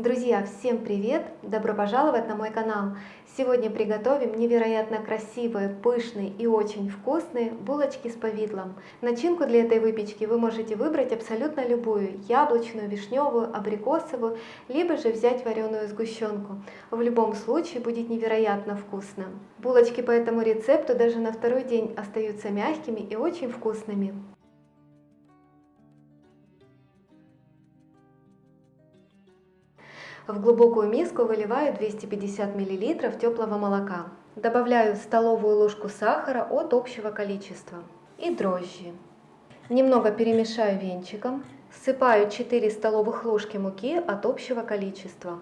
Друзья, всем привет! Добро пожаловать на мой канал! Сегодня приготовим невероятно красивые, пышные и очень вкусные булочки с повидлом. Начинку для этой выпечки вы можете выбрать абсолютно любую: яблочную, вишневую, абрикосовую, либо же взять вареную сгущенку. В любом случае будет невероятно вкусно. Булочки по этому рецепту даже на второй день остаются мягкими и очень вкусными. В глубокую миску выливаю 250 мл теплого молока. Добавляю столовую ложку сахара от общего количества и дрожжи. Немного перемешаю венчиком. Всыпаю 4 столовых ложки муки от общего количества.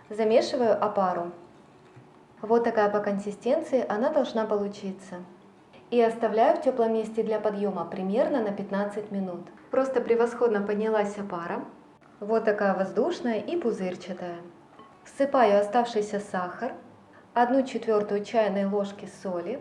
Замешиваю опару. Вот такая по консистенции она должна получиться. И оставляю в теплом месте для подъема примерно на 15 минут. Просто превосходно поднялась опара. Вот такая воздушная и пузырчатая. Всыпаю оставшийся сахар, 1/4 чайной ложки соли,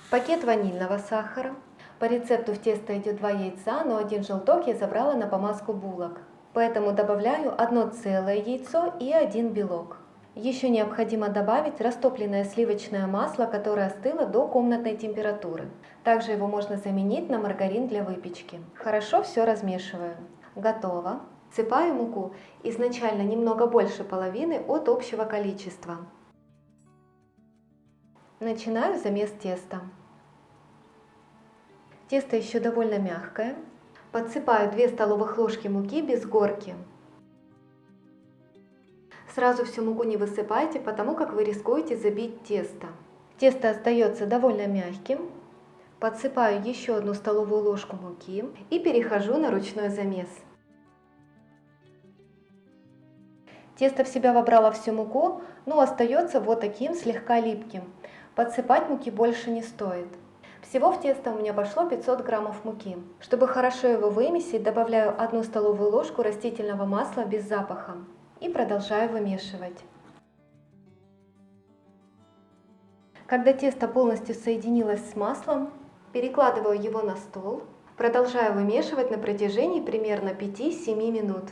пакет ванильного сахара. По рецепту в тесто идет 2 яйца, но 1 желток я забрала на помазку булок. Поэтому добавляю 1 целое яйцо и 1 белок. Еще необходимо добавить растопленное сливочное масло, которое остыло до комнатной температуры. Также его можно заменить на маргарин для выпечки. Хорошо все размешиваю. Готово. Всыпаю муку, изначально немного больше половины от общего количества. Начинаю замес теста. Тесто еще довольно мягкое. Подсыпаю 2 столовых ложки муки без горки. Сразу всю муку не высыпайте, потому как вы рискуете забить тесто. Тесто остается довольно мягким. Подсыпаю еще 1 столовую ложку муки и перехожу на ручной замес. Тесто в себя вобрало всю муку, но остается вот таким слегка липким. Подсыпать муки больше не стоит. Всего в тесто у меня пошло 500 граммов муки. Чтобы хорошо его вымесить, добавляю 1 столовую ложку растительного масла без запаха и продолжаю вымешивать. Когда тесто полностью соединилось с маслом, перекладываю его на стол, продолжаю вымешивать на протяжении примерно 5-7 минут.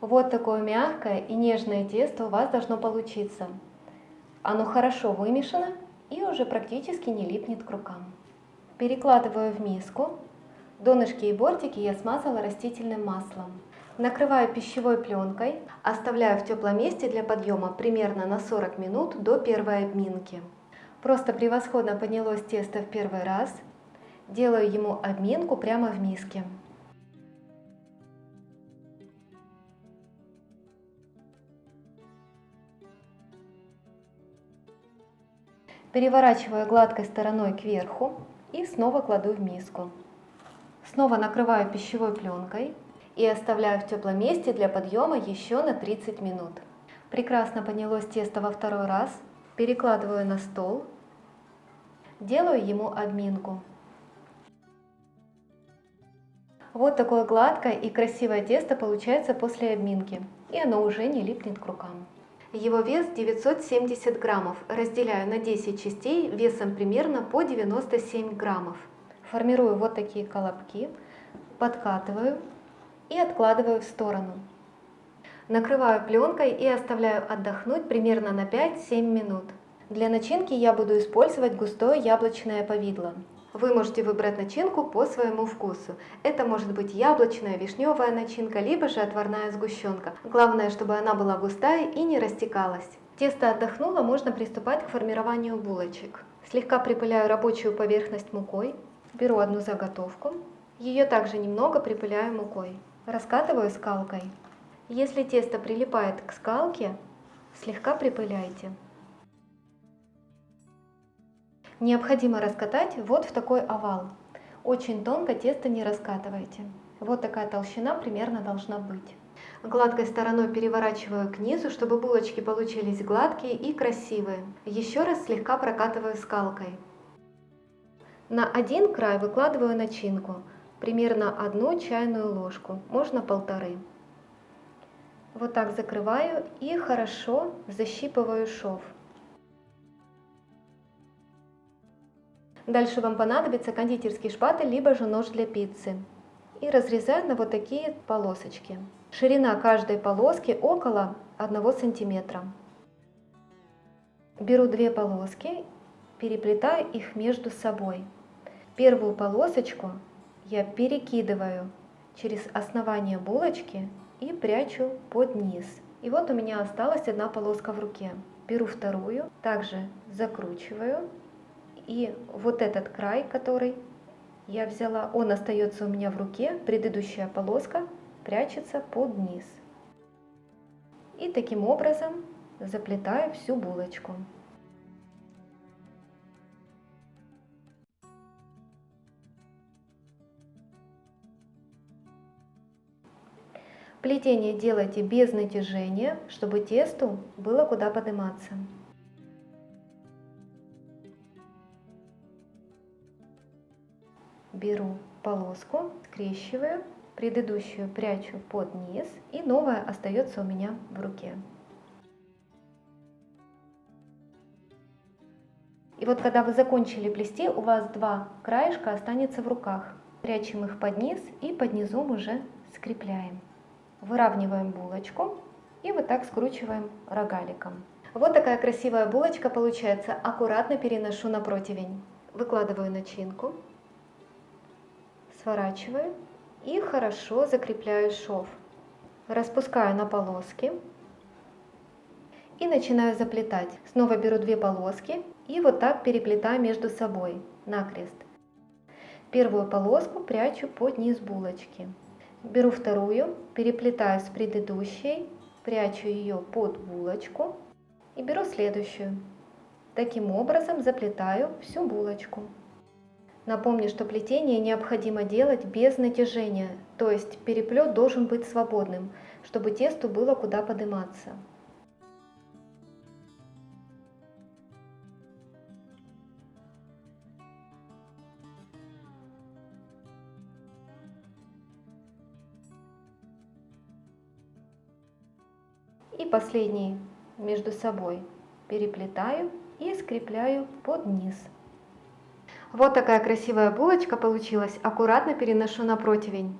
Вот такое мягкое и нежное тесто у вас должно получиться. Оно хорошо вымешано и уже практически не липнет к рукам. Перекладываю в миску. Донышки и бортики я смазала растительным маслом. Накрываю пищевой пленкой, оставляю в теплом месте для подъема примерно на 40 минут до первой обминки. Просто превосходно поднялось тесто в первый раз. Делаю ему обминку прямо в миске. Переворачиваю гладкой стороной кверху и снова кладу в миску. Снова накрываю пищевой пленкой и оставляю в теплом месте для подъема еще на 30 минут. Прекрасно поднялось тесто во второй раз. Перекладываю на стол. Делаю ему обминку. Вот такое гладкое и красивое тесто получается после обминки, и оно уже не липнет к рукам. Его вес 970 граммов, разделяю на 10 частей весом примерно по 97 граммов. Формирую вот такие колобки, подкатываю и откладываю в сторону. Накрываю пленкой и оставляю отдохнуть примерно на 5-7 минут. Для начинки я буду использовать густое яблочное повидло. Вы можете выбрать начинку по своему вкусу. Это может быть яблочная, вишневая начинка, либо же отварная сгущенка. Главное, чтобы она была густая и не растекалась. Тесто отдохнуло, можно приступать к формированию булочек. Слегка припыляю рабочую поверхность мукой. Беру одну заготовку. Ее также немного припыляю мукой. Раскатываю скалкой. Если тесто прилипает к скалке, слегка припыляйте. Необходимо раскатать вот в такой овал. Очень тонко тесто не раскатывайте. Вот такая толщина примерно должна быть. Гладкой стороной переворачиваю к низу, чтобы булочки получились гладкие и красивые. Еще раз слегка прокатываю скалкой. На один край выкладываю начинку, примерно 1 чайную ложку, можно 1,5. Вот так закрываю и хорошо защипываю шов. Дальше вам понадобится кондитерский шпатель, либо же нож для пиццы. и разрезаю на вот такие полосочки. Ширина каждой полоски около 1 сантиметра. Беру 2 полоски, переплетаю их между собой. Первую полосочку я перекидываю через основание булочки и прячу под низ. И вот у меня осталась 1 полоска в руке. Беру вторую, также закручиваю, и вот этот край, который я взяла, он остается у меня в руке, предыдущая полоска прячется под низ. И таким образом заплетаю всю булочку. Плетение делайте без натяжения, чтобы тесту было куда подниматься. Беру полоску, скрещиваю, предыдущую прячу под низ, и новая остается у меня в руке. И вот когда вы закончили плести, у вас 2 краешка останется в руках. Прячем их под низ и под низом уже скрепляем. Выравниваем булочку и вот так скручиваем рогаликом. Вот такая красивая булочка получается. Аккуратно переношу на противень. Выкладываю начинку, сворачиваю и хорошо закрепляю шов. Распускаю на полоски и начинаю заплетать. Снова беру 2 полоски и вот так переплетаю между собой накрест. Первую полоску прячу под низ булочки. Беру вторую, переплетаю с предыдущей, прячу ее под булочку и беру следующую. Таким образом заплетаю всю булочку. Напомню, что плетение необходимо делать без натяжения, то есть переплет должен быть свободным, чтобы тесту было куда подниматься. И последний между собой переплетаю и скрепляю под низ. Вот такая красивая булочка получилась. Аккуратно переношу на противень.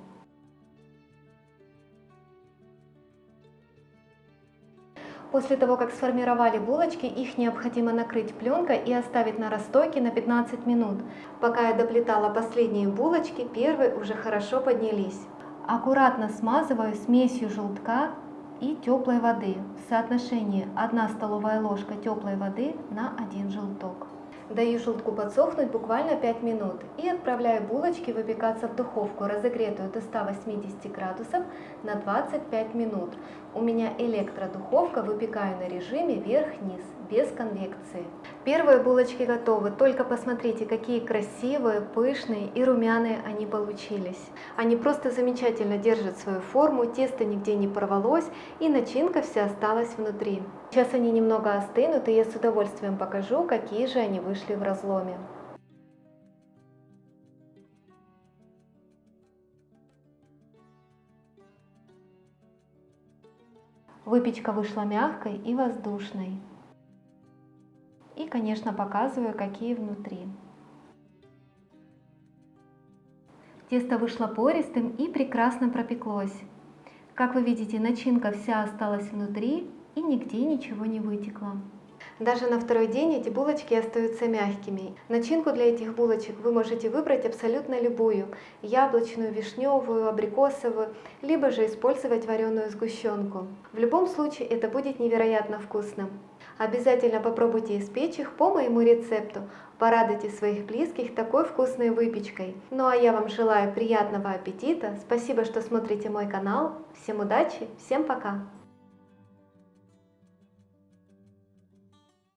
После того, как сформировали булочки, их необходимо накрыть пленкой и оставить на расстойке на 15 минут. Пока я доплетала последние булочки, первые уже хорошо поднялись. Аккуратно смазываю смесью желтка и теплой воды в соотношении 1 столовая ложка теплой воды на 1 желток. Даю желтку подсохнуть буквально 5 минут и отправляю булочки выпекаться в духовку, разогретую до 180 градусов на 25 минут. У меня электродуховка, выпекаю на режиме вверх-вниз, без конвекции. Первые булочки готовы, только посмотрите, какие красивые, пышные и румяные они получились. Они просто замечательно держат свою форму, тесто нигде не порвалось и начинка вся осталась внутри. Сейчас они немного остынут, и я с удовольствием покажу, какие же они вышли в разломе. Выпечка вышла мягкой и воздушной. И, конечно, показываю, какие внутри. Тесто вышло пористым и прекрасно пропеклось. Как вы видите, начинка вся осталась внутри и нигде ничего не вытекло. Даже на второй день эти булочки остаются мягкими. Начинку для этих булочек вы можете выбрать абсолютно любую: яблочную, вишневую, абрикосовую, либо же использовать вареную сгущенку. В любом случае это будет невероятно вкусно. Обязательно попробуйте испечь их по моему рецепту. Порадуйте своих близких такой вкусной выпечкой. Ну а я вам желаю приятного аппетита. Спасибо, что смотрите мой канал. Всем удачи, всем пока!